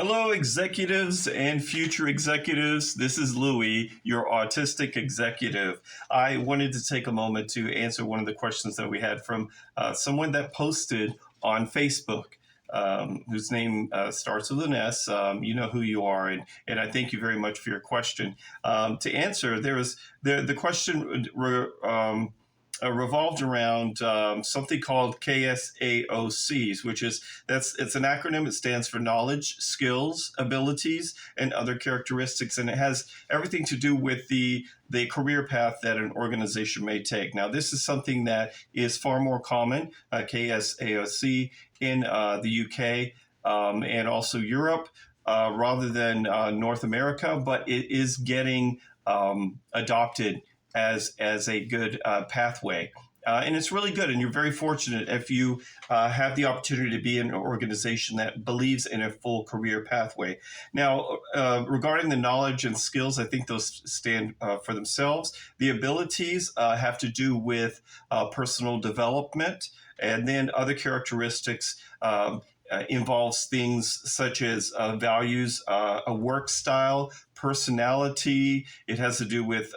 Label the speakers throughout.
Speaker 1: Hello, executives and future executives. This is Louie, your Autistic Executive. I wanted to take a moment to answer one of the questions that we had from someone that posted on Facebook. Whose name starts with an S. You know who you are, and I thank you very much for your question. To answer, the question revolved around something called KSAOCs, which is it's an acronym. It stands for knowledge, skills, abilities, and other characteristics, and it has everything to do with the career path that an organization may take. Now, this is something that is far more common, KSAOC, in the UK and also Europe, rather than North America, but it is getting adopted as a good pathway. And it's really good, and you're very fortunate if you have the opportunity to be in an organization that believes in a full career pathway. Now, regarding the knowledge and skills, I think those stand for themselves. The abilities have to do with personal development, and then other characteristics involves things such as values, a work style, personality. It has to do with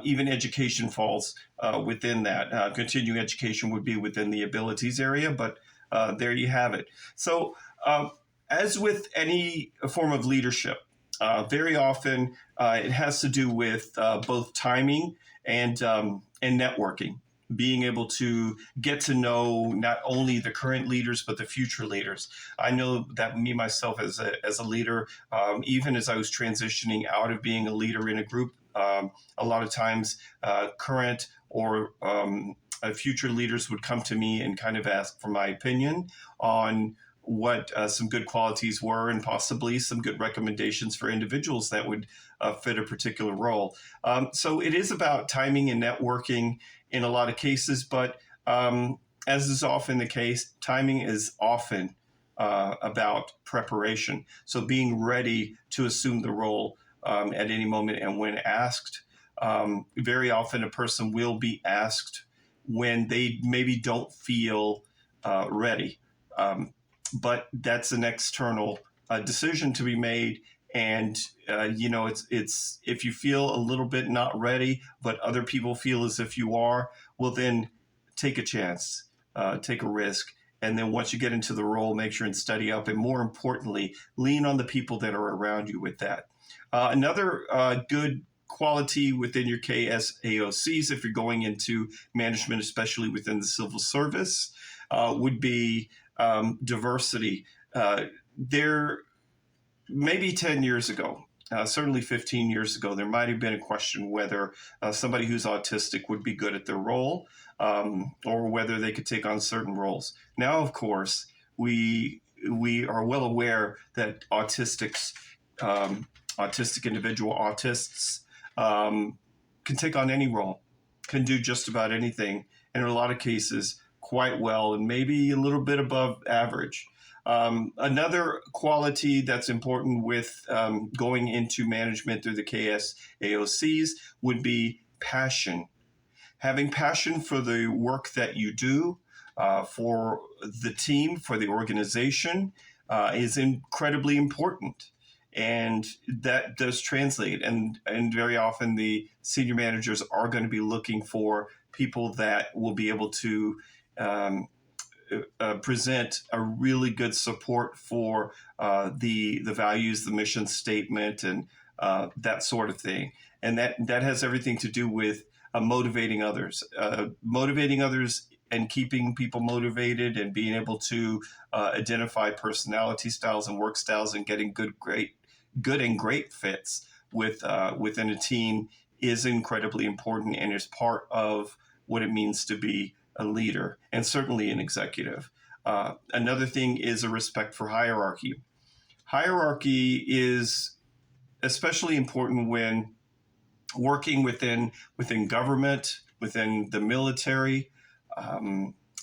Speaker 1: even education falls within that. Continuing education would be within the abilities area, but there you have it. So, as with any form of leadership, very often it has to do with both timing and networking. Being able to get to know not only the current leaders but the future leaders. I know that me myself as a leader, even as I was transitioning out of being a leader in a group, a lot of times current or future leaders would come to me and kind of ask for my opinion on what some good qualities were and possibly some good recommendations for individuals that would fit a particular role. So it is about timing and networking in a lot of cases, but as is often the case, timing is often about preparation. So being ready to assume the role at any moment, and when asked, very often a person will be asked when they maybe don't feel ready. But that's an external decision to be made. And, it's if you feel a little bit not ready, but other people feel as if you are, well, then take a chance, take a risk. And then once you get into the role, make sure and study up. And more importantly, lean on the people that are around you with that. Another good quality within your KSAOCs, if you're going into management, especially within the civil service, would be diversity. There, maybe 10 years ago, certainly 15 years ago, there might have been a question whether somebody who's autistic would be good at their role, or whether they could take on certain roles. Now, of course, we are well aware that autistic individual autists can take on any role, can do just about anything, and in a lot of cases quite well, and maybe a little bit above average. Another quality that's important with going into management through the KSAOCs would be passion. Having passion for the work that you do, for the team, for the organization, is incredibly important. And that does translate. And very often the senior managers are going to be looking for people that will be able to present a really good support for the values, the mission statement, and that sort of thing. And that has everything to do with motivating others and keeping people motivated, and being able to identify personality styles and work styles, and getting good and great fits within a team is incredibly important, and is part of what it means to be a leader, and certainly an executive. Another thing is a respect for hierarchy. Hierarchy is especially important when working within government, within the military,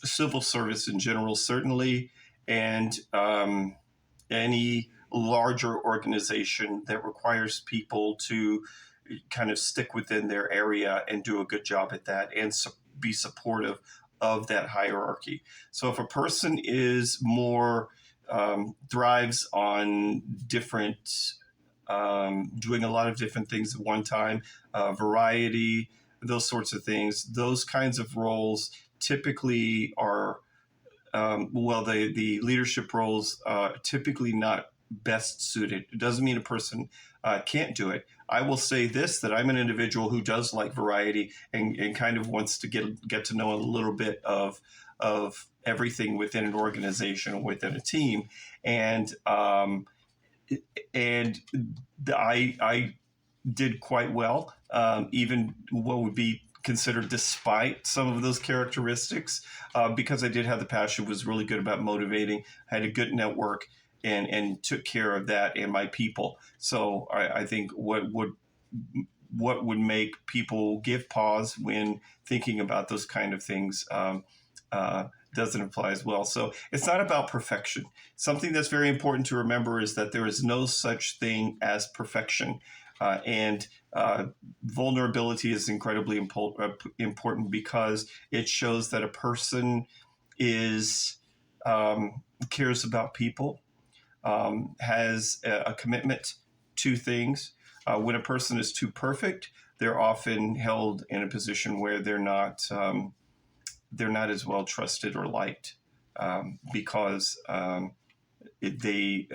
Speaker 1: civil service in general, certainly, and any larger organization that requires people to kind of stick within their area and do a good job at that, and be supportive of that hierarchy. So if a person is more thrives on different, doing a lot of different things at one time, variety, those sorts of things. Those kinds of roles typically are, the leadership roles typically not best suited. It doesn't mean a person can't do it. I will say this, that I'm an individual who does like variety and kind of wants to get to know a little bit of everything within an organization, within a team. And I did quite well, even what would be considered despite some of those characteristics, because I did have the passion, was really good about motivating, had a good network, and took care of that and my people. So I think what would make people give pause when thinking about those kind of things doesn't apply as well. So it's not about perfection. Something that's very important to remember is that there is no such thing as perfection. And vulnerability is incredibly important because it shows that a person is cares about people, has a commitment to things. When a person is too perfect, they're often held in a position where they're not as well trusted or liked, because they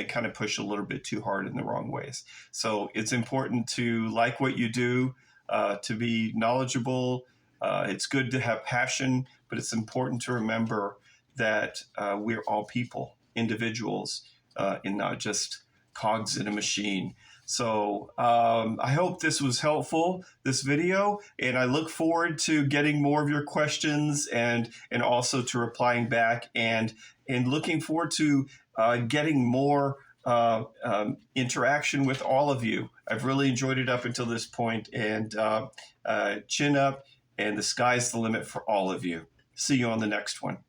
Speaker 1: kind of push a little bit too hard in the wrong ways. So it's important to like what you do, to be knowledgeable. It's good to have passion, but it's important to remember that we're all people, individuals, and not just cogs in a machine. So I hope this was helpful, this video, and I look forward to getting more of your questions and also to replying back, and looking forward to getting more interaction with all of you. I've really enjoyed it up until this point, and chin up, and the sky's the limit for all of you. See you on the next one.